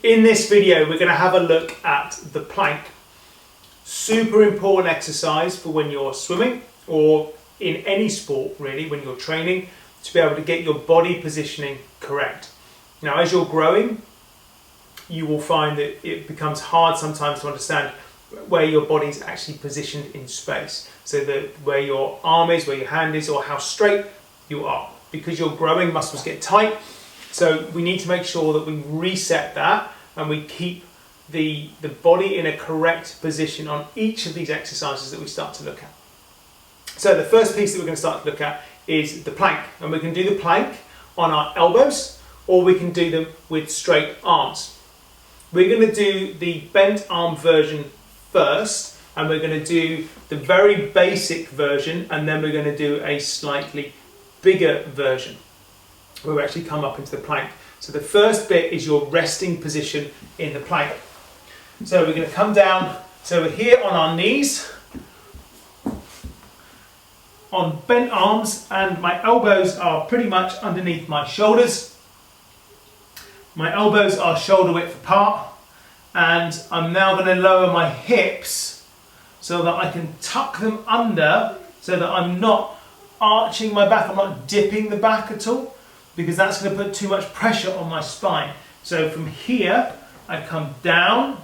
In this video, we're going to have a look at the plank. Super important exercise for when you're swimming or in any sport really, when you're training, to be able to get your body positioning correct. Now, as you're growing, you will find that it becomes hard sometimes to understand where your body's actually positioned in space. So where your arm is, where your hand is, or how straight you are. Because you're growing, muscles get tight. So we need to make sure that we reset that and we keep the body in a correct position on each of these exercises that we start to look at. So the first piece that we're going to start to look at is the plank. And we can do the plank on our elbows, or we can do them with straight arms. We're going to do the bent arm version first, and we're going to do the very basic version, and then we're going to do a slightly bigger version where we actually come up into the plank. So the first bit is your resting position in the plank. So we're going to come down, so we're here on our knees, on bent arms, and my elbows are pretty much underneath my shoulders. My elbows are shoulder width apart, and I'm now going to lower my hips so that I can tuck them under so that I'm not arching my back, I'm not dipping the back at all, because that's going to put too much pressure on my spine. So from here, I come down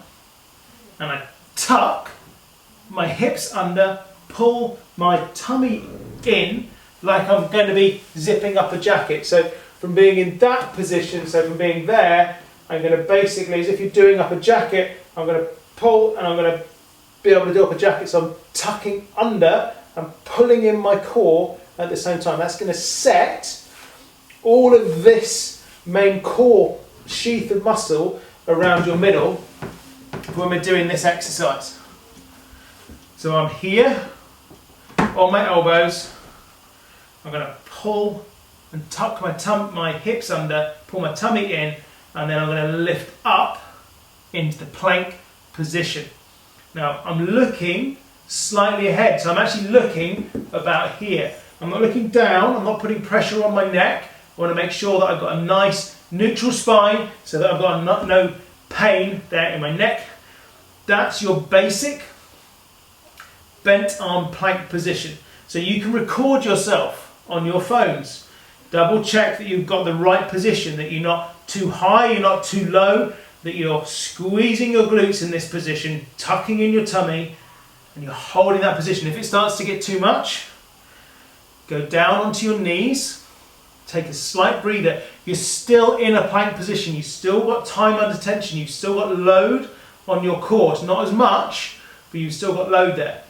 and I tuck my hips under, pull my tummy in like I'm going to be zipping up a jacket. So from being in that position, so from being there, I'm going to basically, as if you're doing up a jacket, I'm going to pull and I'm going to be able to do up a jacket. So I'm tucking under and pulling in my core at the same time. That's going to set all of this main core sheath of muscle around your middle when we're doing this exercise. So I'm here on my elbows. I'm going to pull and tuck my hips under, pull my tummy in, and then I'm going to lift up into the plank position. Now I'm looking slightly ahead, so I'm actually looking about here. I'm not looking down, I'm not putting pressure on my neck. I want to make sure that I've got a nice neutral spine so that I've got no pain there in my neck. That's your basic bent arm plank position. So you can record yourself on your phones. Double check that you've got the right position, that you're not too high, you're not too low, that you're squeezing your glutes in this position, tucking in your tummy, and you're holding that position. If it starts to get too much, go down onto your knees, take a slight breather. You're still in a plank position, you've still got time under tension, you've still got load on your core. It's not as much, but you've still got load there.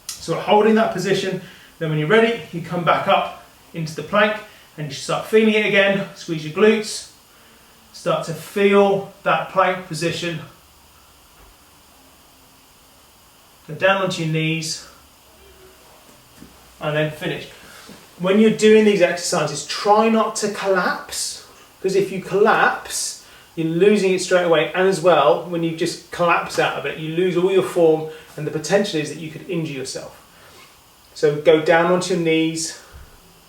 So we're holding that position, then when you're ready, you come back up into the plank and you start feeling it again. Squeeze your glutes, start to feel that plank position. Go down onto your knees and then finish. When you're doing these exercises, try not to collapse, because if you collapse, you're losing it straight away. And as well, when you just collapse out of it, you lose all your form, and the potential is that you could injure yourself. So go down onto your knees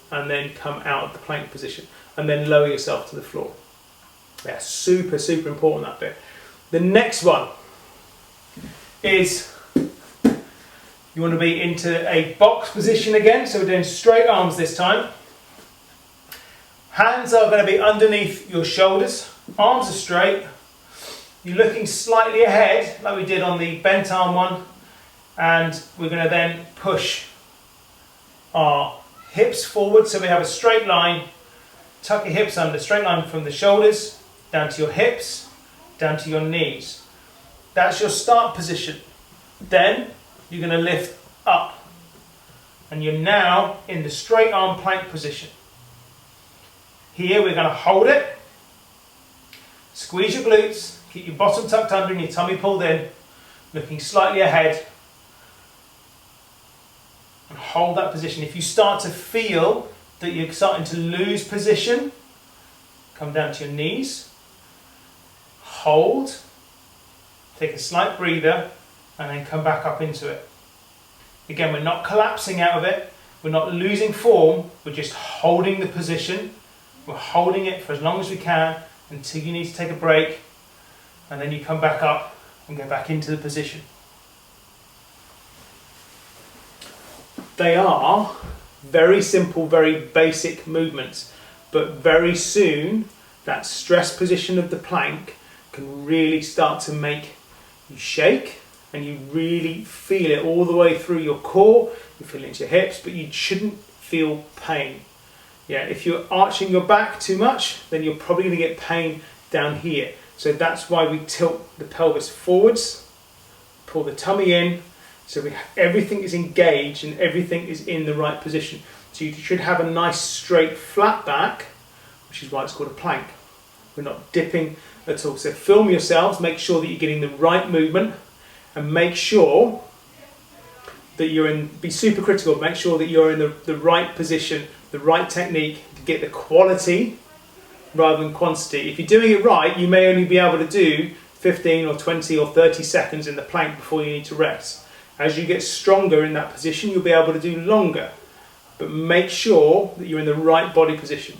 and then come out of the plank position and then lower yourself to the floor. Yeah, super, super important, that bit. The next one is you want to be into a box position again. So we're doing straight arms this time. Hands are going to be underneath your shoulders. Arms are straight. You're looking slightly ahead like we did on the bent arm one. And we're going to then push our hips forward. So we have a straight line. Tuck your hips under. Straight line from the shoulders down to your hips, down to your knees. That's your start position. Then you're going to lift up and you're now in the straight arm plank position. Here we're going to hold it, squeeze your glutes, keep your bottom tucked under and your tummy pulled in, looking slightly ahead, and hold that position. If you start to feel that you're starting to lose position, come down to your knees, hold, take a slight breather, and then come back up into it. Again, we're not collapsing out of it, we're not losing form, we're just holding the position. We're holding it for as long as we can until you need to take a break. and then you come back up and go back into the position. They are very simple, very basic movements, but very soon that stress position of the plank can really start to make you shake, and you really feel it all the way through your core. You feel it into your hips, but you shouldn't feel pain. Yeah, if you're arching your back too much, then you're probably going to get pain down here. So that's why we tilt the pelvis forwards, pull the tummy in, so everything is engaged and everything is in the right position. So you should have a nice straight flat back, which is why it's called a plank. We're not dipping at all. So film yourselves, make sure that you're getting the right movement, and make sure that you're in, be super critical, make sure that you're in the right position, the right technique to get the quality rather than quantity. If you're doing it right, you may only be able to do 15 or 20 or 30 seconds in the plank before you need to rest. As you get stronger in that position, you'll be able to do longer. But make sure that you're in the right body position.